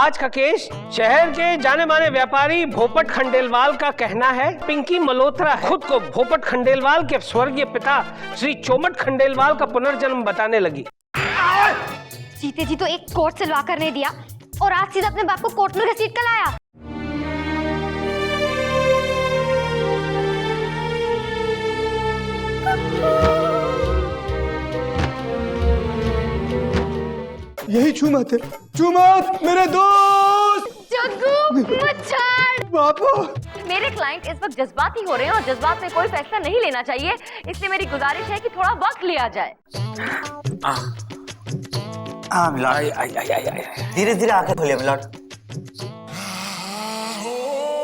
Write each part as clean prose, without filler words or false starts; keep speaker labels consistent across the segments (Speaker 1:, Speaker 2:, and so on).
Speaker 1: आज का केस शहर के जाने माने व्यापारी भोपट खंडेलवाल का कहना है पिंकी मल्होत्रा खुद को भोपट खंडेलवाल के स्वर्गीय पिता श्री चोमट खंडेलवाल का पुनर्जन्म बताने लगी।
Speaker 2: जीते जी तो एक कोर्ट सिलवा कर नहीं दिया और आज सीधा अपने बाप को कोर्ट में घसीट कर लाया।
Speaker 3: यही चुमत है, चुमत मेरे दोस्त।
Speaker 2: जग्गू मच्छर
Speaker 3: बापू,
Speaker 4: मेरे क्लाइंट इस वक्त जज्बाती हो रहे हैं और जज्बात में कोई फैसला नहीं लेना चाहिए, इसलिए मेरी गुजारिश है कि थोड़ा वक्त लिया जाए।
Speaker 5: धीरे धीरे आंखें खोलिए मिलॉर्ड।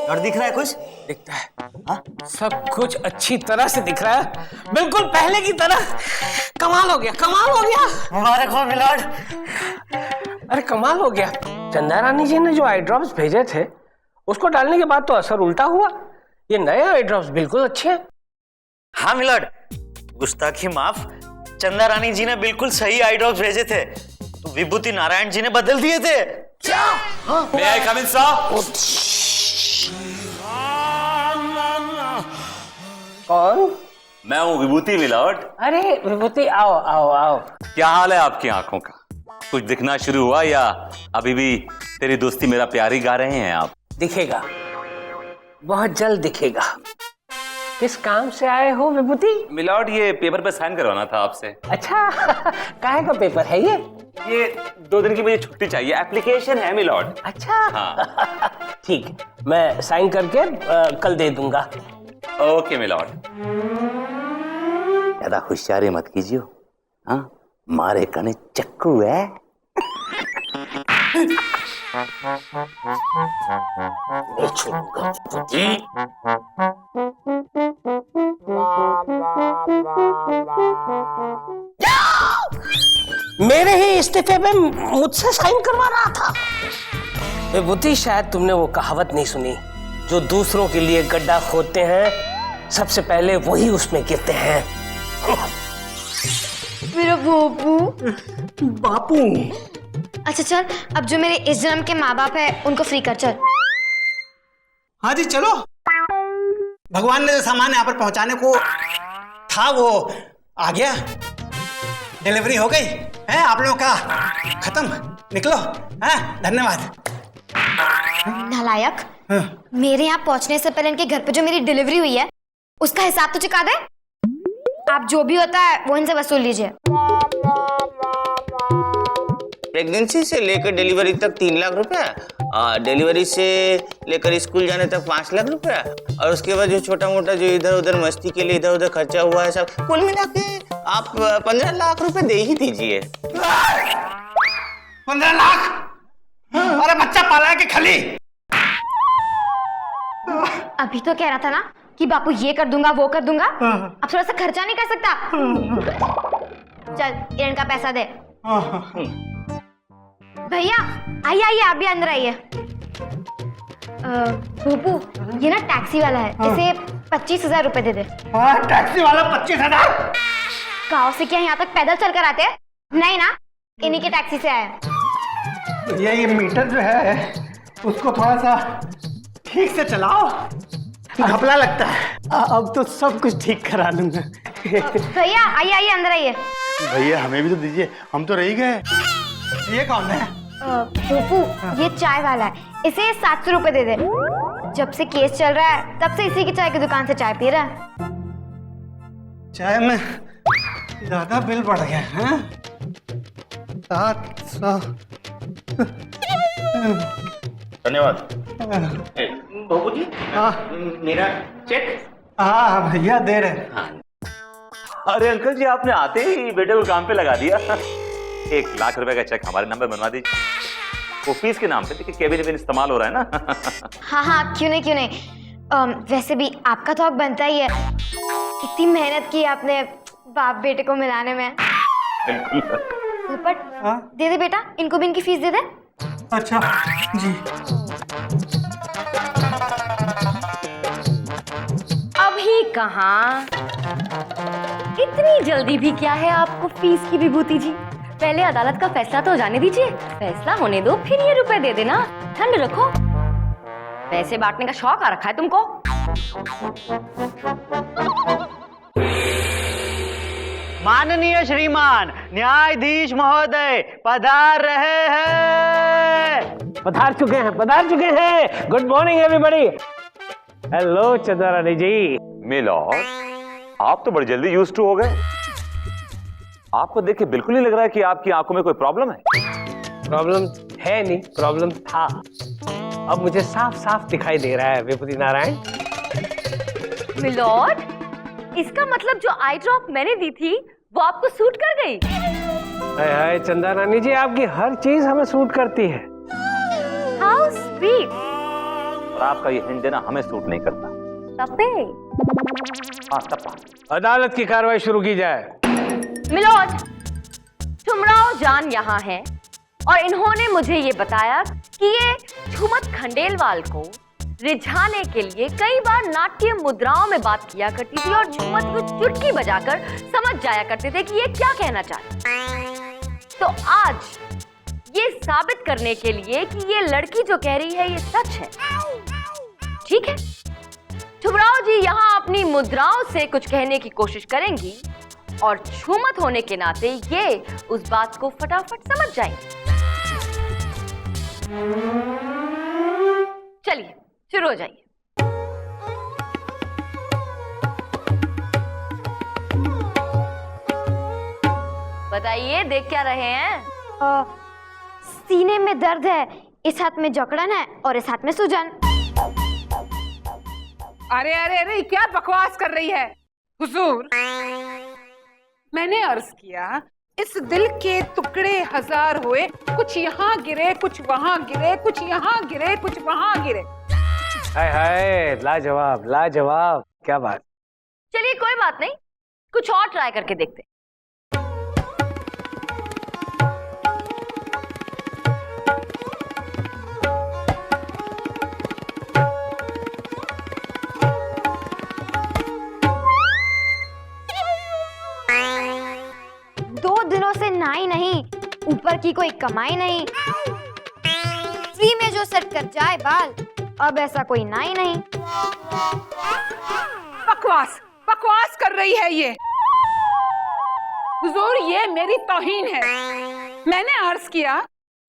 Speaker 5: और दिख रहा है कुछ?
Speaker 1: दिखता है। हाँ? सब कुछ अच्छी तरह से दिख रहा है, बिल्कुल पहले की तरह। कमाल हो गया, कमाल हो गया।
Speaker 5: मुबारक हो मिलॉर्ड।
Speaker 1: अरे कमाल हो गया। चंदा रानी जी ने जो आई ड्रॉप्स भेजे थे उसको डालने के बाद तो असर उल्टा हुआ। ये नए आई ड्रॉप्स बिल्कुल अच्छे हैं।
Speaker 5: हाँ मिलॉर्ड, गुस्ताखी माफ। चंदा रानी जी ने बिल्कुल सही आई ड्रॉप्स भेजे थे, तो विभूति नारायण जी ने बदल दिए थे।
Speaker 1: क्या?
Speaker 6: May I come in, sir?
Speaker 1: कौन?
Speaker 6: मैं हूँ विभूति मिलॉर्ड।
Speaker 1: अरे विभूति, आओ आओ आओ।
Speaker 6: क्या हाल है आपकी आंखों का? कुछ दिखना शुरू हुआ या अभी भी तेरी दोस्ती मेरा प्यार ही गा रहे हैं आप?
Speaker 1: दिखेगा, बहुत जल्द दिखेगा। किस काम से आए हो विभूति?
Speaker 6: मिलॉर्ड, ये पेपर पे साइन करवाना था आपसे।
Speaker 1: अच्छा काहे का पेपर है ये?
Speaker 6: ये 2 दिन की मुझे छुट्टी चाहिए, एप्लीकेशन है मिलॉर्ड।
Speaker 1: अच्छा
Speaker 6: हाँ।
Speaker 1: ठीक है, मैं साइन करके कल दे दूंगा।
Speaker 6: Okay my lord.
Speaker 5: ज्यादा होशियारी मत कीजिए। हाँ, मारे कने चक्कू है।
Speaker 1: मेरे ही इस्तीफे पे मुझसे साइन करवा रहा था। विभूति, शायद तुमने वो कहावत नहीं सुनी, जो दूसरों के लिए गड्ढा खोदते हैं सबसे पहले वही उसमें गिरते हैं।
Speaker 2: मेरा बापू।
Speaker 3: बापू।
Speaker 2: अच्छा चल, अब जो मेरे इस जन्म के माँ बाप है उनको फ्री कर चल।
Speaker 3: हाँ जी चलो। भगवान ने जो सामान यहाँ पर पहुंचाने को था वो आ गया। डिलीवरी हो गई है आप लोगों का। खत्म, निकलो। हाँ, धन्यवाद।
Speaker 2: नालायक, मेरे यहाँ पहुंचने से पहले इनके घर पे जो मेरी डिलीवरी हुई है उसका हिसाब तो चुका दे। आप जो भी होता है वो इनसे वसूल लीजिए।
Speaker 7: प्रेगनेंसी से लेकर डिलीवरी तक 3 लाख रुपया, डिलीवरी से लेकर स्कूल जाने तक 5 लाख रुपया, और उसके बाद जो छोटा मोटा जो इधर उधर मस्ती के लिए इधर उधर खर्चा हुआ है सब कुल मिला के आप 15 लाख रुपए दे ही दीजिए।
Speaker 3: 15 लाख? अरे बच्चा पाला है कि खली?
Speaker 2: अभी तो कह रहा था ना कि बापू ये कर दूंगा वो कर दूंगा। अब थोड़ा सा खर्चा नहीं कर सकता? चल इनका पैसा दे। भैया आइए आइए, आप भी अंदर आइए। भूपू, ये ना टैक्सी वाला है, इसे 25,000 रुपए दे दे।
Speaker 3: टैक्सी वाला 25,000?
Speaker 2: गाँव से क्या यहाँ तक पैदल चल कर आते? नहीं ना, इन्हीं की टैक्सी से आए।
Speaker 3: ये मीटर जो है उसको थोड़ा सा ठीक से चलाओ, घपला लगता है। अब तो सब कुछ ठीक करा लूंगा।
Speaker 2: भैया आइए आइए, अंदर आइए।
Speaker 8: भैया हमें भी तो दीजिए, हम तो रह गए।
Speaker 3: ये कौन है?
Speaker 2: भूपू, ये चाय वाला है, इसे 700 रुपए दे दे। जब से केस चल रहा है तब से इसी की चाय की दुकान से चाय पी रहा है।
Speaker 3: चाय में ज्यादा बिल बढ़ गया है। 700।
Speaker 7: धन्यवाद। बाबू जी, मेरा चेक।
Speaker 3: हाँ भैया दे रहे।
Speaker 6: अरे अंकल जी, आपने आते ही बेटे को काम पे लगा दिया। 1 लाख रुपए का चेक हमारे नंबर बनवा दीजिए। वो फीस के नाम पे, देखिए केबिन वेबिन इस्तेमाल हो रहा है ना।
Speaker 2: हाँ हाँ, क्यों नहीं क्यों नहीं। वैसे भी आपका तो हक बनता ही है, इतनी मेहनत की आपने बाप बेटे को मिलाने में। भूपट, दे दे बेटा, इनको भी इनकी फीस दे दे।
Speaker 3: अच्छा जी।
Speaker 4: अभी कहाँ, इतनी जल्दी भी क्या है आपको फीस की विभूति जी? पहले अदालत का फैसला तो जाने दीजिए, फैसला होने दो फिर ये रुपए दे देना, ठंड रखो। पैसे बांटने का शौक आ रखा है तुमको।
Speaker 5: माननीय श्रीमान न्यायाधीश महोदय पधार रहे हैं।
Speaker 1: पधार चुके हैं। Good morning everybody. हेलो चंद्रारानी जी।
Speaker 6: मिलॉर्ड, आप तो बड़ी जल्दी यूज्ड टू हो गए। आपको देख के बिल्कुल नहीं लग रहा है कि आपकी आंखों में कोई प्रॉब्लम है।
Speaker 1: प्रॉब्लम है नहीं, प्रॉब्लम था, अब मुझे साफ साफ दिखाई दे रहा है विभूति नारायण।
Speaker 4: मिलॉर्ड, इसका मतलब जो आई ड्रॉप मैंने दी थी वो आपको सूट कर गई।
Speaker 1: हाय हाय चंद्रारानी जी, आपकी हर चीज हमें सूट करती है।
Speaker 4: How sweet.
Speaker 6: और आपका ये हिंट देना हमें सूट नहीं करता।
Speaker 4: तपे।
Speaker 6: हाँ तप्पा।
Speaker 1: अदालत की कार्रवाई शुरू की जाए।
Speaker 4: मिलॉर्ड, ठुमराव जान यहाँ है और इन्होंने मुझे ये बताया कि ये झुमत खंडेलवाल को रिझाने के लिए कई बार नाट्य मुद्राओं में बात किया करती थी और झुमत को चुटकी बजाकर समझ जाया करते थे कि ये क्या कहना चाहती। तो आज ये साबित करने के लिए कि ये लड़की जो कह रही है ये सच है, ठीक है, ठुमराव जी यहाँ अपनी मुद्राओं से कुछ कहने की कोशिश करेंगी और झूमत होने के नाते ये उस बात को फटाफट समझ जाएंगे। चलिए शुरू हो जाइए। बताइए देख क्या रहे हैं?
Speaker 2: सीने में दर्द है, इस हाथ में जकड़न है और इस हाथ में सूजन।
Speaker 9: अरे अरे अरे, क्या बकवास कर रही है हुजूर? मैंने अर्ज किया इस दिल के टुकड़े हजार हुए, कुछ यहाँ गिरे कुछ वहां गिरे, कुछ यहाँ गिरे कुछ वहां गिरे।
Speaker 1: हाय हाय, लाजवाब लाजवाब, क्या बात।
Speaker 4: चलिए कोई बात नहीं, कुछ और ट्राई करके देखते।
Speaker 2: से नाई नहीं, ऊपर की कोई कमाई नहीं, फ्री में जो सेट कर जाए बाल, अब ऐसा कोई नाई नहीं।
Speaker 9: बकवास बकवास कर रही है ये हुजूर, ये मेरी तौहीन है। मैंने अर्ज किया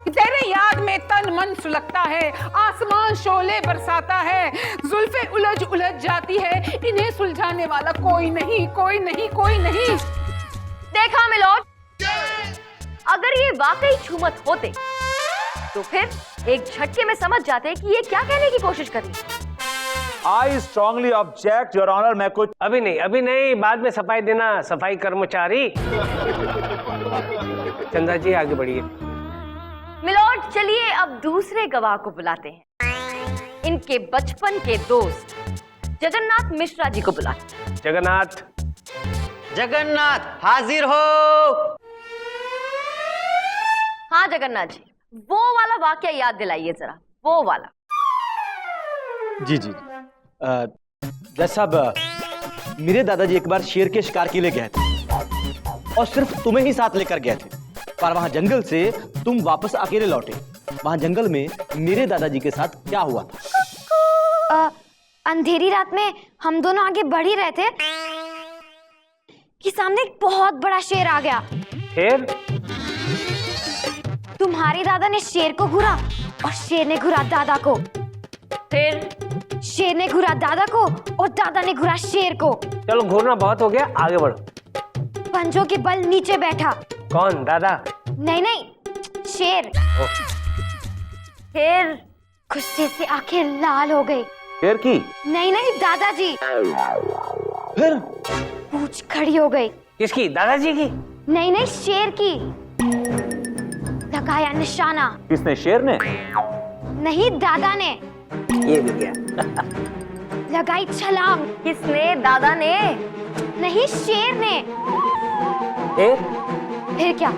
Speaker 9: कि तेरे याद में तन मन सुलगता है, आसमान शोले बरसाता है, जुल्फे उलझ उलझ जाती है, इन्हें सुलझाने वाला कोई नहीं कोई नहीं कोई नहीं।
Speaker 4: देखा मिलोड, अगर ये वाकई झूमत होते तो फिर एक झटके में समझ जाते कि ये क्या कहने की कोशिश कर रही है।
Speaker 6: I strongly object your honour. मैं कुछ
Speaker 1: अभी नहीं, बाद में सफाई देना, सफाई कर्मचारी। चंदा जी आगे बढ़िए।
Speaker 4: मिलोड चलिए अब दूसरे गवाह को बुलाते हैं, इनके बचपन के दोस्त जगन्नाथ मिश्रा जी को बुलाते हैं।
Speaker 5: जगन्नाथ हाजिर हो।
Speaker 4: हाँ जगन्नाथ जी, वो वाला वाकया याद दिलाइए जरा, वो वाला।
Speaker 10: जी जी जज साहब, मेरे दादाजी एक बार शेर के शिकार के लिए गए थे और सिर्फ तुम्हें ही साथ लेकर गए थे, पर वहां जंगल से तुम वापस अकेले लौटे। वहां जंगल में मेरे दादाजी के साथ क्या हुआ था?
Speaker 2: अंधेरी रात में हम दोनों आगे बढ़ ही रहे थे कि सामने एक बहुत बड़ा शेर आ गया।
Speaker 1: फिर
Speaker 2: तुम्हारे दादा ने शेर को घूरा और शेर ने घूरा दादा को।
Speaker 4: फिर
Speaker 2: शेर ने घूरा दादा को और दादा ने घूरा शेर को।
Speaker 1: चलो घूरना बहुत हो गया, आगे बढ़ो।
Speaker 2: पंजों के बल नीचे बैठा।
Speaker 1: कौन? दादा?
Speaker 2: नहीं, शेर।
Speaker 4: फिर
Speaker 2: गुस्से से आंखें लाल हो गई।
Speaker 6: शेर की?
Speaker 2: नहीं, दादाजी।
Speaker 10: फिर
Speaker 2: पूंछ खड़ी हो गई।
Speaker 1: किसकी? दादाजी की?
Speaker 2: नहीं, शेर की। लगाया निशाना।
Speaker 6: किसने? शेर ने?
Speaker 2: नहीं, दादा ने।
Speaker 1: ये भी गया।
Speaker 2: लगाई छलांग।
Speaker 4: किसने? दादा ने?
Speaker 2: नहीं, शेर ने। फिर क्या?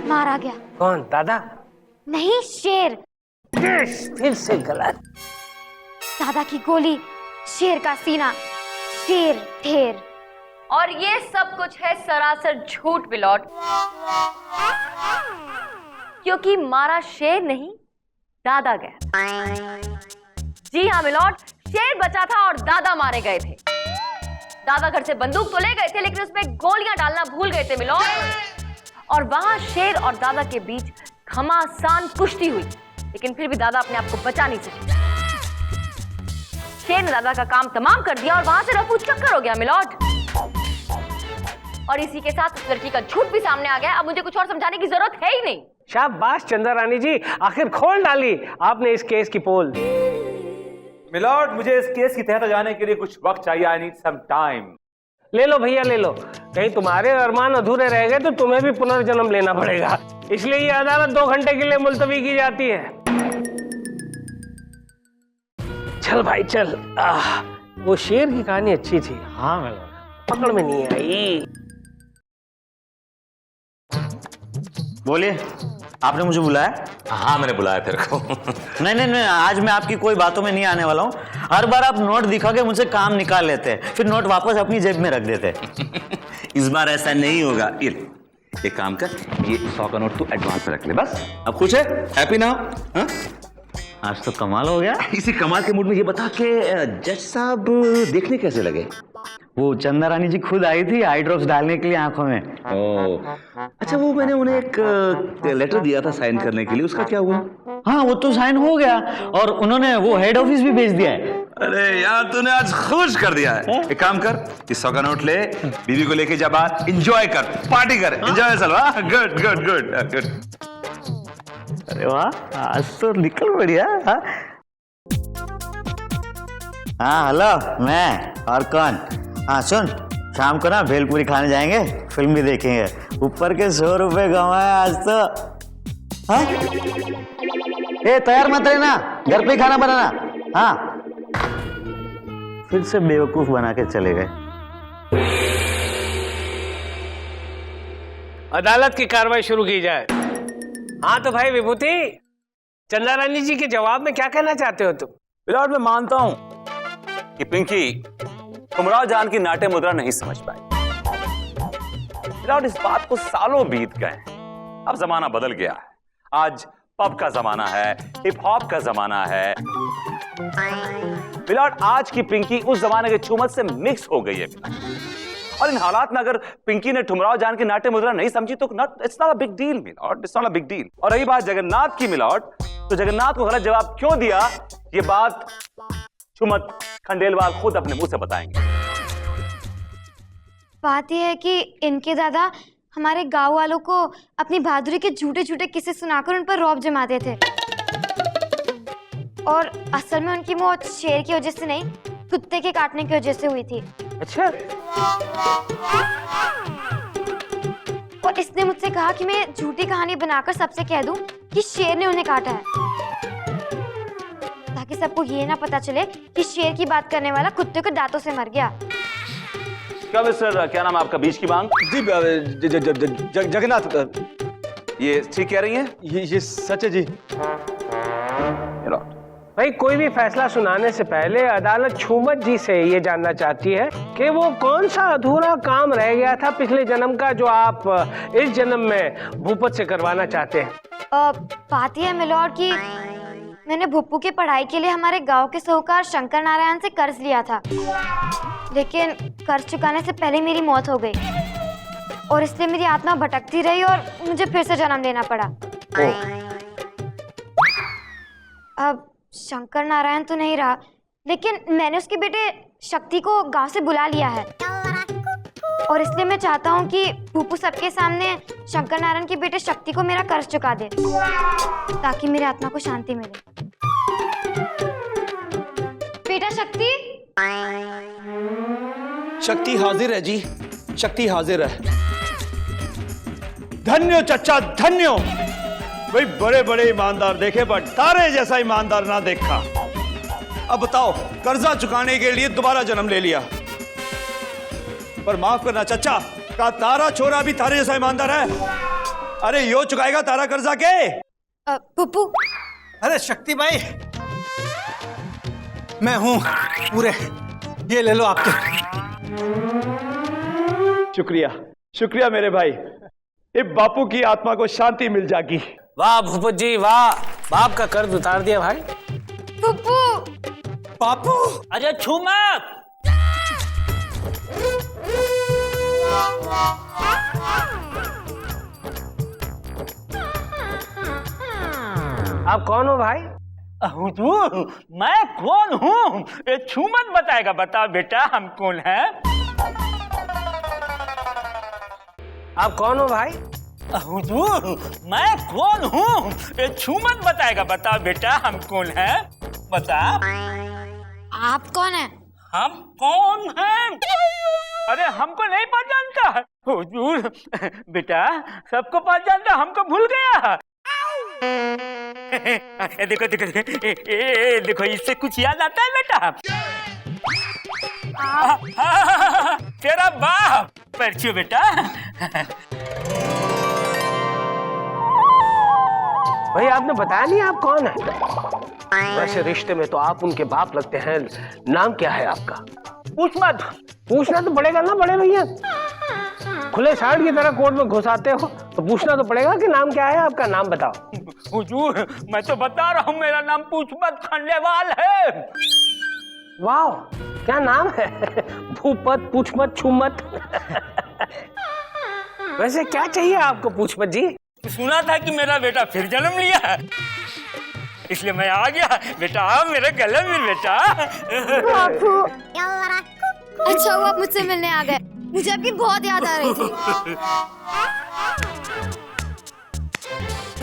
Speaker 2: मारा गया।
Speaker 1: कौन? दादा?
Speaker 2: नहीं, शेर।
Speaker 1: फिर से गलत।
Speaker 2: दादा की गोली, शेर का सीना, शेर ढेर।
Speaker 4: और ये सब कुछ है सरासर झूठ मिलॉर्ड, क्योंकि मारा शेर नहीं दादा गया। जी हाँ मिलॉर्ड, शेर बचा था और दादा मारे गए थे। दादा घर से बंदूक तो ले गए थे, लेकिन उसमें गोलियां डालना भूल गए थे मिलॉर्ड। और वहां शेर और दादा के बीच घमासान कुश्ती हुई, लेकिन फिर भी दादा अपने आप को बचा नहीं सके। शेर ने दादा का काम तमाम कर दिया और वहां से रफू चक्कर हो गया मिलॉर्ड। और इसी के साथ उस लड़की का झूठ भी सामने आ गया। अब मुझे कुछ और समझाने की जरूरत है ही नहीं।
Speaker 1: शाबाश चंदा रानी जी, आखिर खोल डाली आपने इस केस की पोल।
Speaker 6: मिलॉर्ड, मुझे इस केस की तह तक जाने के लिए कुछ वक्त चाहिए। I need some time.
Speaker 1: ले लो भैया ले लो, कहीं तुम्हारे अरमान अधूरे रह गए तो तुम्हें भी पुनर्जन्म लेना पड़ेगा, इसलिए ये अदालत 2 घंटे के लिए मुलतवी की जाती है। चल भाई चल। वो शेर की कहानी अच्छी थी। हाँ पकड़ में नहीं आई।
Speaker 5: बोलिए, आपने मुझे बुलाया?
Speaker 6: हाँ, मैंने बुलाया तेरे को।
Speaker 5: नहीं, आज मैं आपकी कोई बातों में नहीं आने वाला हूँ। हर बार आप नोट दिखा के मुझसे काम निकाल लेते हैं, फिर नोट वापस अपनी जेब में रख देते हैं।
Speaker 6: इस बार ऐसा नहीं होगा। ये एक काम कर, ये 100 का नोट तू एडवांस में रख ले। बस अब खुश है? हैप्पी ना? हाँ?
Speaker 5: आज तो कमाल हो गया।
Speaker 6: इसी कमाल के मूड में ये बता के जज साहब देखने कैसे लगे?
Speaker 5: वो चंदा रानी जी खुद आई थी आई ड्रॉप्स डालने के लिए आंखों में।
Speaker 6: अच्छा, वो मैंने उन्हें एक लेटर दिया था साइन करने के लिए, उसका क्या हुआ?
Speaker 5: हाँ, वो तो साइन हो गया और उन्होंने वो हेड ऑफिस भी भेज दिया है।
Speaker 6: अरे यार, तूने आज खुश कर दिया है। एक काम कर, इस 100 का नोट ले, बीवी को लेके जा बाहर, एंजॉय कर, पार्टी कर, enjoy Salwa. Good good good good.
Speaker 5: अरे वाह, आज तो निकल बढ़िया। हाँ हेलो, मैं और कौन? हाँ सुन, शाम को ना भेलपुरी खाने जाएंगे, फिल्म भी देखेंगे। ऊपर के 100 रुपए कमाए आज तो। हाँ? ए तैयार मत रहना, घर पे खाना बनाना। हाँ, फिर से बेवकूफ बना के चले गए।
Speaker 1: अदालत की कार्रवाई शुरू की जाए। हाँ तो भाई विभूति, चंदा रानी जी के जवाब में क्या कहना चाहते हो तुम?
Speaker 6: मिलॉर्ड, मैं मानता हूं कि पिंकी ठुमराव जान की नाट्य मुद्रा नहीं समझ पाई। मिलॉर्ड, इस बात को सालों बीत गए, अब जमाना बदल गया है। आज पब का जमाना है, हिप हॉप का जमाना है। मिलॉर्ड, आज की पिंकी उस जमाने के छूमत से मिक्स हो गई है। और इन हालात में अगर पिंकी ने ठुमराव जान की नाट्य मुद्रा नहीं समझी तो it's not a big deal my lord, it's not a big deal. और रही बात जगन्नाथ की मिलॉर्ड, तो जगन्नाथ को गलत जवाब क्यों दिया, ये बात छुमत खंडेलवाल खुद अपने मुंह से बताएंगे।
Speaker 2: बात यह है कि इनके दादा हमारे गांव वालों को अपनी बहादुरी के झूठे झूठे किस्से सुनाकर उन पर रौब जमाते थे। और असल में उनकी मौत शेर की वजह से नहीं, कुत्ते के काटने की वजह से हुई थी।
Speaker 1: अच्छा।
Speaker 2: और इसने मुझसे कहा कि मैं झूठी कहानी बनाकर सबसे कह दूं कि शेर ने उन्हें काटा है, ताकि सबको ये ना पता चले कि शेर की बात करने वाला कुत्ते के दांतों से मर गया।
Speaker 6: क्या मिस्टर, क्या नाम है आपका? बीच की मांग?
Speaker 10: जी जगन्नाथ,
Speaker 6: ये ठीक कह रही हैं?
Speaker 10: ये सच है जी।
Speaker 1: भाई कोई भी फैसला सुनाने से पहले अदालत छूमत जी से ये जानना चाहती है कि वो कौन सा अधूरा काम रह गया था पिछले जन्म का जो आप इस जन्म में भूपत से करवाना चाहते हैं।
Speaker 2: बात यह है मिलॉर्ड कि मैंने भुप्पू की पढ़ाई के लिए हमारे गांव के साहूकार शंकर नारायण से कर्ज लिया था, लेकिन कर्ज चुकाने से पहले मेरी मौत हो गई और इसलिए मेरी आत्मा भटकती रही और मुझे फिर से जन्म लेना पड़ा। अब शंकर नारायण तो नहीं रहा, लेकिन मैंने उसके बेटे शक्ति को गांव से बुला लिया है और इसलिए मैं चाहता हूँ कि भूपू सबके सामने शंकर नारायण के बेटे शक्ति को मेरा कर्ज चुका दे, ताकि मेरी आत्मा को शांति मिले। बेटा शक्ति।
Speaker 10: शक्ति हाजिर है जी, शक्ति हाजिर है। धन्यो चचा धन्यो, भाई बड़े बड़े ईमानदार देखे पर तारे जैसा ईमानदार ना देखा। अब बताओ, कर्जा चुकाने के लिए दोबारा जन्म ले लिया, पर माफ करना चचा, का तारा छोरा भी तारे जैसा ईमानदार है? अरे यो चुकाएगा तारा कर्जा के?
Speaker 2: पुप्पू।
Speaker 3: अरे शक्ति भाई, मैं हूं पूरे, ये ले लो आपके।
Speaker 11: शुक्रिया शुक्रिया मेरे भाई, ये बापू की आत्मा को शांति मिल जाएगी।
Speaker 1: वाह भूपत जी वाह, बाप का कर्ज उतार दिया भाई।
Speaker 2: पप्पू
Speaker 3: बापू
Speaker 1: अरे छूमत, आप कौन हो भाई?
Speaker 12: हुजूर मैं कौन हूँ ये छूमत बताएगा। बताओ बेटा हम कौन हैं?
Speaker 1: आप कौन हो भाई?
Speaker 12: हुजूर मैं कौन हूँ ये छूमत बताएगा। बताओ बेटा हम कौन हैं? बता।
Speaker 2: आप कौन है?
Speaker 12: हम कौन हैं? अरे हमको नहीं पहचानता हुजूर? बेटा सबको पहचानता, हमको भूल गया। देखो देखो देखो इससे कुछ याद आता है बेटा? तेरा बाप परचियो बेटा।
Speaker 1: भाई आपने बताया नहीं आप कौन है? वैसे रिश्ते में तो आप उनके बाप लगते हैं। नाम क्या है आपका?
Speaker 12: पूछ मत।
Speaker 1: पूछना तो पड़ेगा ना बड़े भैया, खुले साइड की तरह कोर्ट में घुसाते हो तो पूछना तो पड़ेगा कि नाम क्या है आपका। नाम बताओ।
Speaker 12: हुजूर मैं तो बता रहा हूँ मेरा नाम पूछमत खंडेवाल है।
Speaker 1: वाह क्या नाम है, भूपत पूछमत छूमत। वैसे क्या चाहिए आपको पूछमत जी?
Speaker 12: सुना था कि मेरा बेटा फिर जन्म लिया है, इसलिए मैं आ गया। बेटा आओ मेरे गले में बेटा।
Speaker 2: बापू अच्छा हुआ आप मुझसे मिलने आ गए, मुझे आपकी बहुत याद आ रही थी।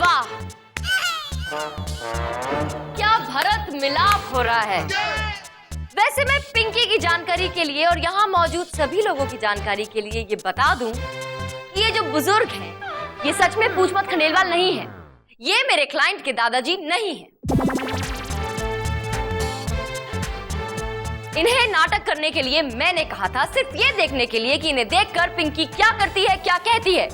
Speaker 4: वाह क्या भरत मिलाप हो रहा है। वैसे मैं पिंकी की जानकारी के लिए और यहाँ मौजूद सभी लोगों की जानकारी के लिए ये बता दूं कि ये जो बुजुर्ग हैं ये सच में पूछमत खंडेलवाल नहीं है। ये मेरे क्लाइंट के दादाजी नहीं है। इन्हें नाटक करने के लिए मैंने कहा था, सिर्फ ये देखने के लिए कि इन्हें देखकर पिंकी क्या करती है क्या कहती है।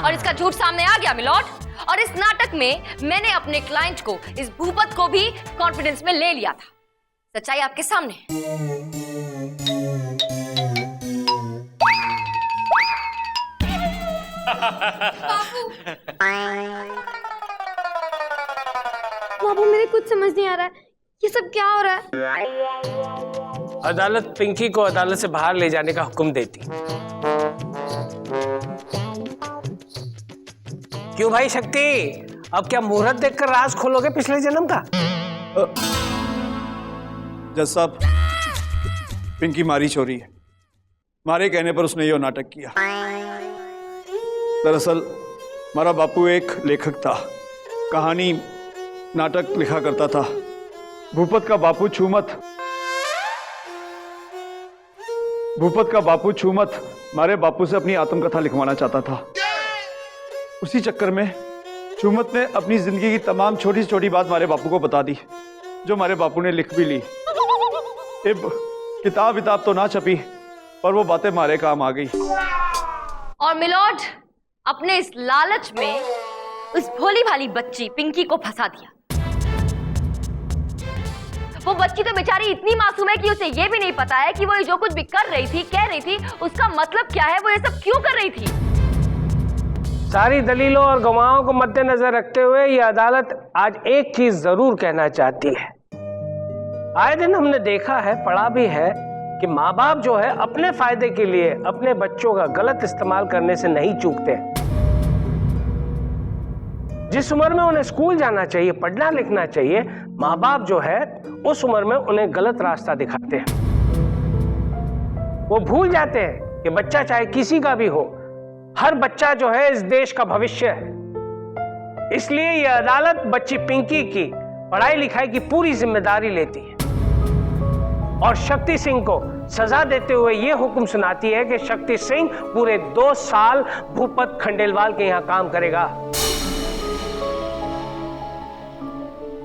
Speaker 4: और इसका झूठ सामने आ गया मिलॉर्ड। और इस नाटक में मैंने अपने क्लाइंट को, इस भूपत को भी कॉन्फिडेंस में ले लिया था। सच्चाई आपके सामने
Speaker 2: बाबू मेरे कुछ समझ नहीं आ रहा है, ये सब क्या हो रहा है?
Speaker 1: अदालत पिंकी को अदालत से बाहर ले जाने का हुक्म देती। क्यों भाई शक्ति, अब क्या मुहूर्त देखकर राज खोलोगे पिछले जन्म का?
Speaker 11: जज साहब पिंकी मारी छोरी है, मारे कहने पर उसने यो नाटक किया। दरअसल हमारा बापू एक लेखक था, कहानी नाटक लिखा करता था। भूपत का बापू छूमत हमारे बापू से अपनी आत्मकथा लिखवाना चाहता था। उसी चक्कर में छूमत ने अपनी जिंदगी की तमाम छोटी से छोटी बात हमारे बापू को बता दी, जो हमारे बापू ने लिख भी ली। किताब तो ना छपी पर वो बातें हमारे काम आ गई।
Speaker 4: और मिलॉर्ड अपने इस लालच में उस भोली भाली बच्ची पिंकी को फंसा दिया। वो बच्ची तो बेचारी इतनी मासूम है कि उसे ये भी नहीं पता है कि वो जो कुछ भी कर रही थी, कह रही थी, उसका मतलब क्या है, वो ये सब क्यों कर रही थी।
Speaker 1: सारी दलीलों और गवाहों को मद्देनजर रखते हुए ये अदालत आज एक चीज जरूर कहना चाहती है। आए दिन हमने देखा है, पढ़ा भी है कि माँ बाप जो है अपने फायदे के लिए अपने बच्चों का गलत इस्तेमाल करने से नहीं चूकते। जिस उम्र में उन्हें स्कूल जाना चाहिए, पढ़ना लिखना चाहिए, माँ बाप जो है उस उम्र में उन्हें गलत रास्ता दिखाते हैं। वो भूल जाते हैं कि बच्चा चाहे किसी का भी हो, हर बच्चा जो है इस देश का भविष्य है। इसलिए यह अदालत बच्ची पिंकी की पढ़ाई लिखाई की पूरी जिम्मेदारी लेती है और शक्ति सिंह को सजा देते हुए यह हुक्म सुनाती है कि शक्ति सिंह पूरे 2 साल भूपत खंडेलवाल के यहां काम करेगा।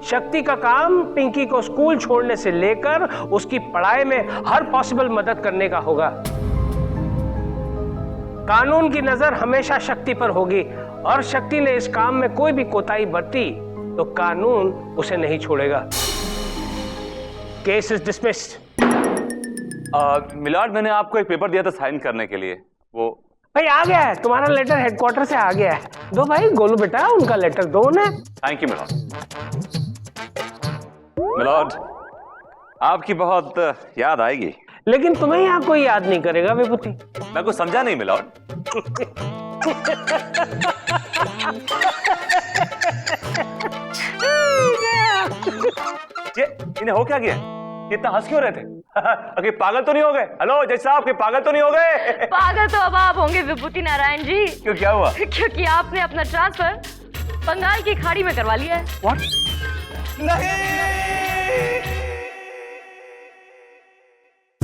Speaker 1: शक्ति का काम पिंकी को स्कूल छोड़ने से लेकर उसकी पढ़ाई में हर पॉसिबल मदद करने का होगा। कानून की नजर हमेशा शक्ति पर होगी और शक्ति ने इस काम में कोई भी कोताही बरती तो कानून उसे नहीं छोड़ेगा। Case is dismissed.
Speaker 6: मिलाड, मैंने आपको एक पेपर दिया था साइन करने के लिए, वो
Speaker 1: भाई आ गया है तुम्हारा लेटर, हेडक्वार्टर से आ गया है। दो भाई गोलू बेटा उनका लेटर दो उन्हें।
Speaker 6: Thank you Maillard. मिलाड, आपकी बहुत याद आएगी।
Speaker 1: लेकिन तुम्हें यहाँ कोई याद नहीं करेगा विभूति।
Speaker 6: मैं कुछ समझा नहीं मिलाड। ये इन्हें हो क्या गया? इतना हंस क्यों रहे थे? अरे पागल तो नहीं हो गए? हेलो जज साहब, के पागल तो नहीं हो गए?
Speaker 4: पागल तो अब आप होंगे विभूति नारायण जी।
Speaker 6: क्यों, क्या हुआ?
Speaker 4: क्योंकि आपने अपना ट्रांसफर बंगाल की खाड़ी में करवा लिया है।
Speaker 6: What? नहीं